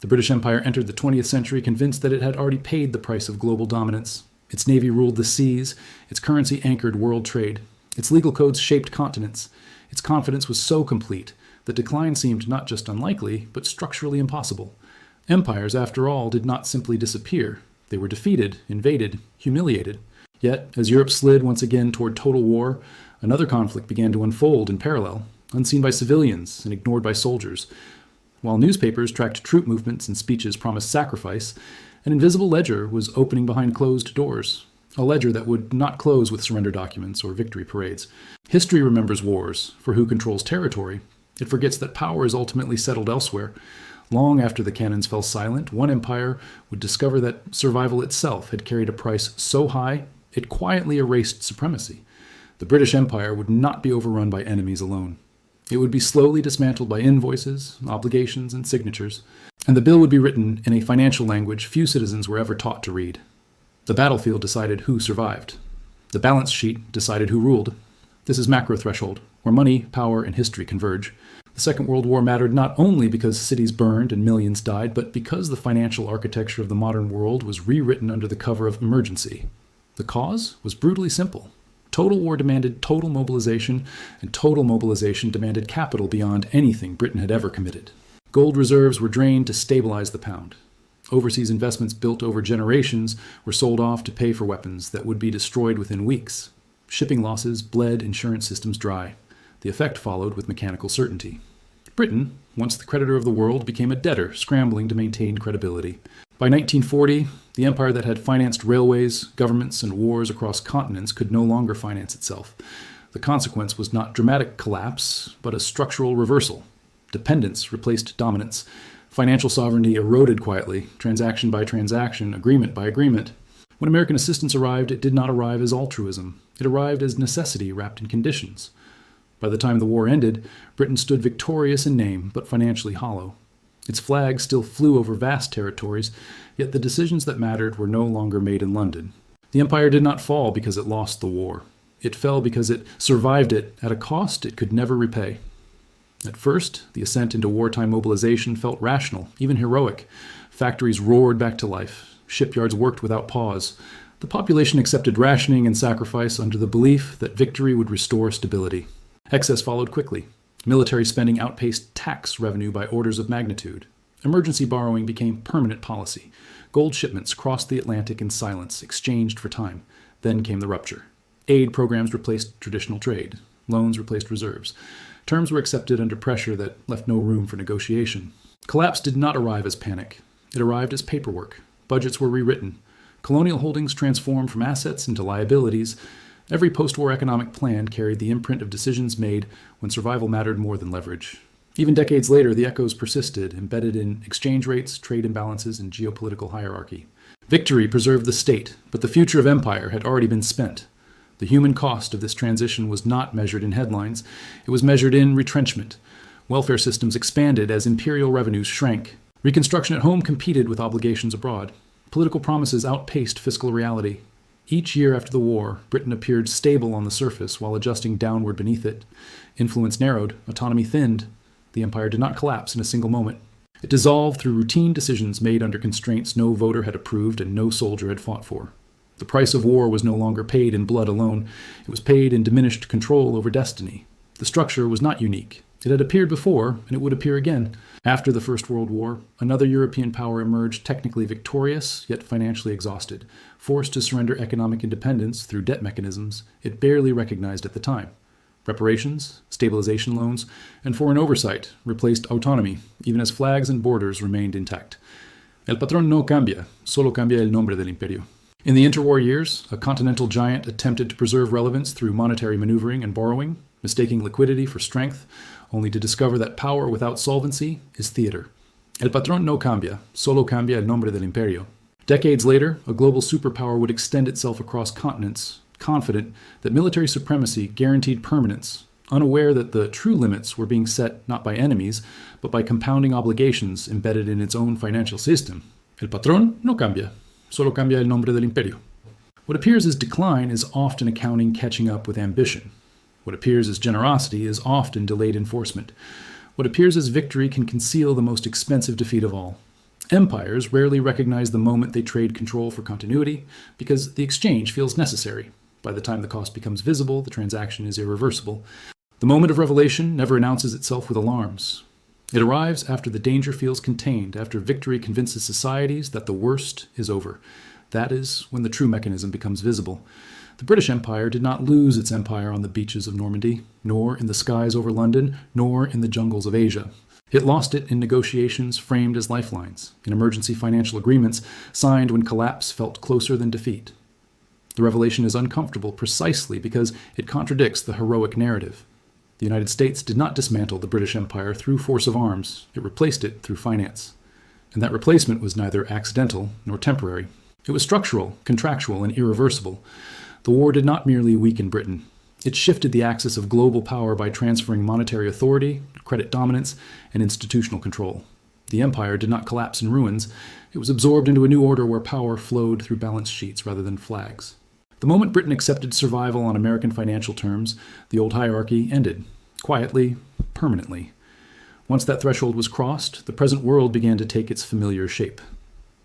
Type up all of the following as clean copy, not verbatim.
The British Empire entered the 20th century convinced that it had already paid the price of global dominance. Its navy ruled the seas, its currency anchored world trade, its legal codes shaped continents. Its confidence was so complete that decline seemed not just unlikely, but structurally impossible. Empires, after all, did not simply disappear. They were defeated, invaded, humiliated. Yet, as Europe slid once again toward total war, another conflict began to unfold in parallel, unseen by civilians and ignored by soldiers. While newspapers tracked troop movements and speeches promised sacrifice, an invisible ledger was opening behind closed doors, a ledger that would not close with surrender documents or victory parades. History remembers wars, for who controls territory. It forgets that power is ultimately settled elsewhere. Long after the cannons fell silent, one empire would discover that survival itself had carried a price so high it quietly erased supremacy. The British Empire would not be overrun by enemies alone. It would be slowly dismantled by invoices, obligations, and signatures, and the bill would be written in a financial language few citizens were ever taught to read. The battlefield decided who survived. The balance sheet decided who ruled. This is macro threshold, where money, power, and history converge. The Second World War mattered not only because cities burned and millions died, but because the financial architecture of the modern world was rewritten under the cover of emergency. The cause was brutally simple. Total war demanded total mobilization, and total mobilization demanded capital beyond anything Britain had ever committed. Gold reserves were drained to stabilize the pound. Overseas investments built over generations were sold off to pay for weapons that would be destroyed within weeks. Shipping losses bled insurance systems dry. The effect followed with mechanical certainty. Britain, once the creditor of the world, became a debtor, scrambling to maintain credibility. By 1940, the empire that had financed railways, governments, and wars across continents could no longer finance itself. The consequence was not dramatic collapse, but a structural reversal. Dependence replaced dominance. Financial sovereignty eroded quietly, transaction by transaction, agreement by agreement. When American assistance arrived, it did not arrive as altruism. It arrived as necessity wrapped in conditions. By the time the war ended, Britain stood victorious in name, but financially hollow. Its flag still flew over vast territories, yet the decisions that mattered were no longer made in London. The empire did not fall because it lost the war. It fell because it survived it at a cost it could never repay. At first, the ascent into wartime mobilization felt rational, even heroic. Factories roared back to life. Shipyards worked without pause. The population accepted rationing and sacrifice under the belief that victory would restore stability. Excess followed quickly. Military spending outpaced tax revenue by orders of magnitude. Emergency borrowing became permanent policy. Gold shipments crossed the Atlantic in silence, exchanged for time. Then came the rupture. Aid programs replaced traditional trade. Loans replaced reserves. Terms were accepted under pressure that left no room for negotiation. Collapse did not arrive as panic. It arrived as paperwork. Budgets were rewritten. Colonial holdings transformed from assets into liabilities. Every post-war economic plan carried the imprint of decisions made when survival mattered more than leverage. Even decades later, the echoes persisted, embedded in exchange rates, trade imbalances, and geopolitical hierarchy. Victory preserved the state, but the future of empire had already been spent. The human cost of this transition was not measured in headlines. It was measured in retrenchment. Welfare systems expanded as imperial revenues shrank. Reconstruction at home competed with obligations abroad. Political promises outpaced fiscal reality. Each year after the war, Britain appeared stable on the surface while adjusting downward beneath it. Influence narrowed, autonomy thinned. The empire did not collapse in a single moment. It dissolved through routine decisions made under constraints no voter had approved and no soldier had fought for. The price of war was no longer paid in blood alone. It was paid in diminished control over destiny. The structure was not unique. It had appeared before, and it would appear again. After the First World War, another European power emerged technically victorious, yet financially exhausted, forced to surrender economic independence through debt mechanisms it barely recognized at the time. Reparations, stabilization loans, and foreign oversight replaced autonomy, even as flags and borders remained intact. El patrón no cambia, solo cambia el nombre del imperio. In the interwar years, a continental giant attempted to preserve relevance through monetary maneuvering and borrowing, mistaking liquidity for strength, only to discover that power without solvency is theater. El patrón no cambia, solo cambia el nombre del imperio. Decades later, a global superpower would extend itself across continents, confident that military supremacy guaranteed permanence, unaware that the true limits were being set not by enemies, but by compounding obligations embedded in its own financial system. El patrón no cambia, solo cambia el nombre del imperio. What appears as decline is often accounting catching up with ambition. What appears as generosity is often delayed enforcement. What appears as victory can conceal the most expensive defeat of all. Empires rarely recognize the moment they trade control for continuity because the exchange feels necessary. By the time the cost becomes visible, the transaction is irreversible. The moment of revelation never announces itself with alarms. It arrives after the danger feels contained, after victory convinces societies that the worst is over. That is when the true mechanism becomes visible. The British Empire did not lose its empire on the beaches of Normandy, nor in the skies over London, nor in the jungles of Asia. It lost it in negotiations framed as lifelines, in emergency financial agreements signed when collapse felt closer than defeat. The revelation is uncomfortable precisely because it contradicts the heroic narrative. The United States did not dismantle the British Empire through force of arms. It replaced it through finance. And that replacement was neither accidental nor temporary. It was structural, contractual, and irreversible. The war did not merely weaken Britain. It shifted the axis of global power by transferring monetary authority, credit dominance, and institutional control. The empire did not collapse in ruins. It was absorbed into a new order where power flowed through balance sheets rather than flags. The moment Britain accepted survival on American financial terms, the old hierarchy ended, quietly, permanently. Once that threshold was crossed, the present world began to take its familiar shape.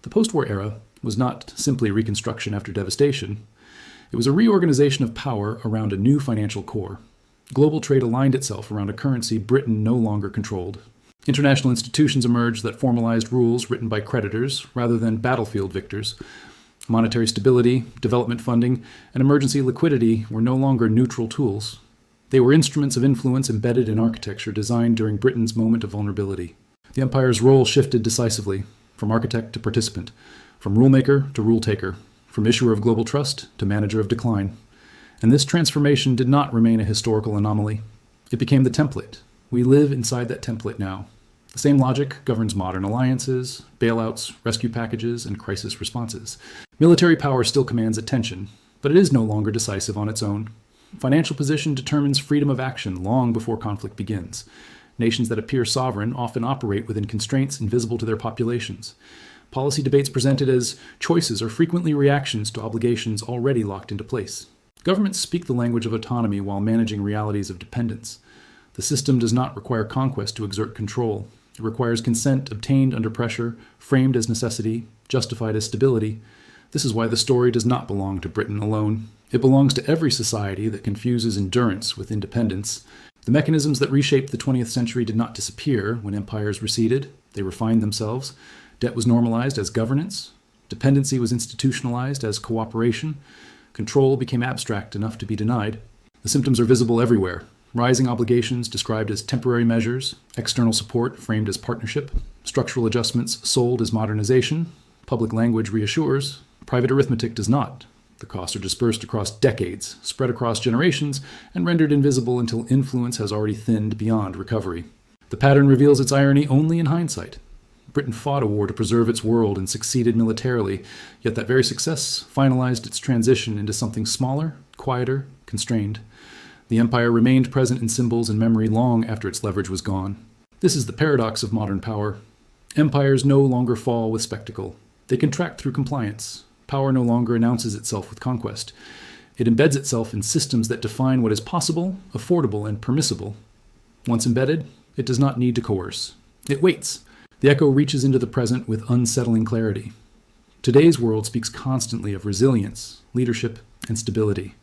The postwar era was not simply reconstruction after devastation. It was a reorganization of power around a new financial core. Global trade aligned itself around a currency Britain no longer controlled. International institutions emerged that formalized rules written by creditors rather than battlefield victors. Monetary stability, development funding, and emergency liquidity were no longer neutral tools. They were instruments of influence embedded in architecture designed during Britain's moment of vulnerability. The empire's role shifted decisively, from architect to participant, from rulemaker to rule-taker, from issuer of global trust to manager of decline. And this transformation did not remain a historical anomaly. It became the template. We live inside that template now. The same logic governs modern alliances, bailouts, rescue packages, and crisis responses. Military power still commands attention, but it is no longer decisive on its own. Financial position determines freedom of action long before conflict begins. Nations that appear sovereign often operate within constraints invisible to their populations. Policy debates presented as choices are frequently reactions to obligations already locked into place. Governments speak the language of autonomy while managing realities of dependence. The system does not require conquest to exert control. It requires consent obtained under pressure, framed as necessity, justified as stability. This is why the story does not belong to Britain alone. It belongs to every society that confuses endurance with independence. The mechanisms that reshaped the 20th century did not disappear when empires receded. They refined themselves. Debt was normalized as governance. Dependency was institutionalized as cooperation. Control became abstract enough to be denied. The symptoms are visible everywhere. Rising obligations described as temporary measures, external support framed as partnership, structural adjustments sold as modernization, public language reassures, private arithmetic does not. The costs are dispersed across decades, spread across generations, and rendered invisible until influence has already thinned beyond recovery. The pattern reveals its irony only in hindsight. Britain fought a war to preserve its world and succeeded militarily, yet that very success finalized its transition into something smaller, quieter, constrained. The empire remained present in symbols and memory long after its leverage was gone. This is the paradox of modern power. Empires no longer fall with spectacle. They contract through compliance. Power no longer announces itself with conquest. It embeds itself in systems that define what is possible, affordable, and permissible. Once embedded, it does not need to coerce. It waits. The echo reaches into the present with unsettling clarity. Today's world speaks constantly of resilience, leadership, and stability.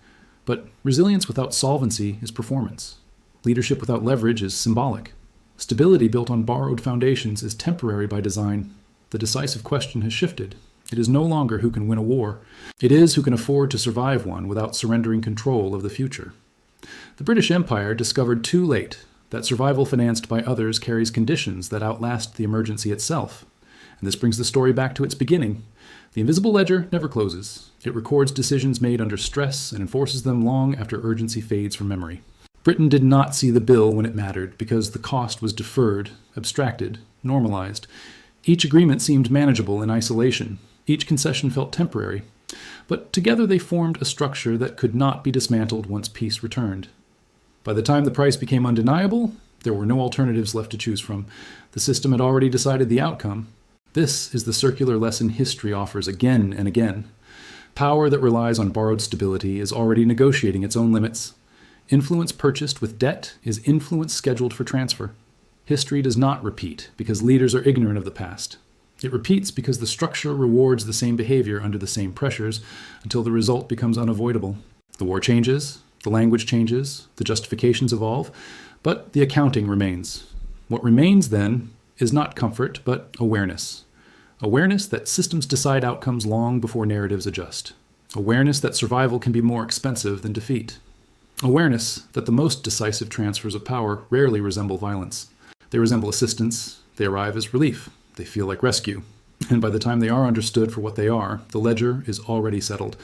But resilience without solvency is performance. Leadership without leverage is symbolic. Stability built on borrowed foundations is temporary by design. The decisive question has shifted. It is no longer who can win a war. It is who can afford to survive one without surrendering control of the future. The British Empire discovered too late that survival financed by others carries conditions that outlast the emergency itself. And this brings the story back to its beginning. The invisible ledger never closes. It records decisions made under stress and enforces them long after urgency fades from memory. Britain did not see the bill when it mattered because the cost was deferred, abstracted, normalized. Each agreement seemed manageable in isolation. Each concession felt temporary. But together they formed a structure that could not be dismantled once peace returned. By the time the price became undeniable, there were no alternatives left to choose from. The system had already decided the outcome. This is the circular lesson history offers again and again. Power that relies on borrowed stability is already negotiating its own limits. Influence purchased with debt is influence scheduled for transfer. History does not repeat because leaders are ignorant of the past. It repeats because the structure rewards the same behavior under the same pressures until the result becomes unavoidable. The war changes, the language changes, the justifications evolve, but the accounting remains. What remains, then, is not comfort, but awareness. Awareness that systems decide outcomes long before narratives adjust. Awareness that survival can be more expensive than defeat. Awareness that the most decisive transfers of power rarely resemble violence. They resemble assistance, they arrive as relief, they feel like rescue. And by the time they are understood for what they are, the ledger is already settled.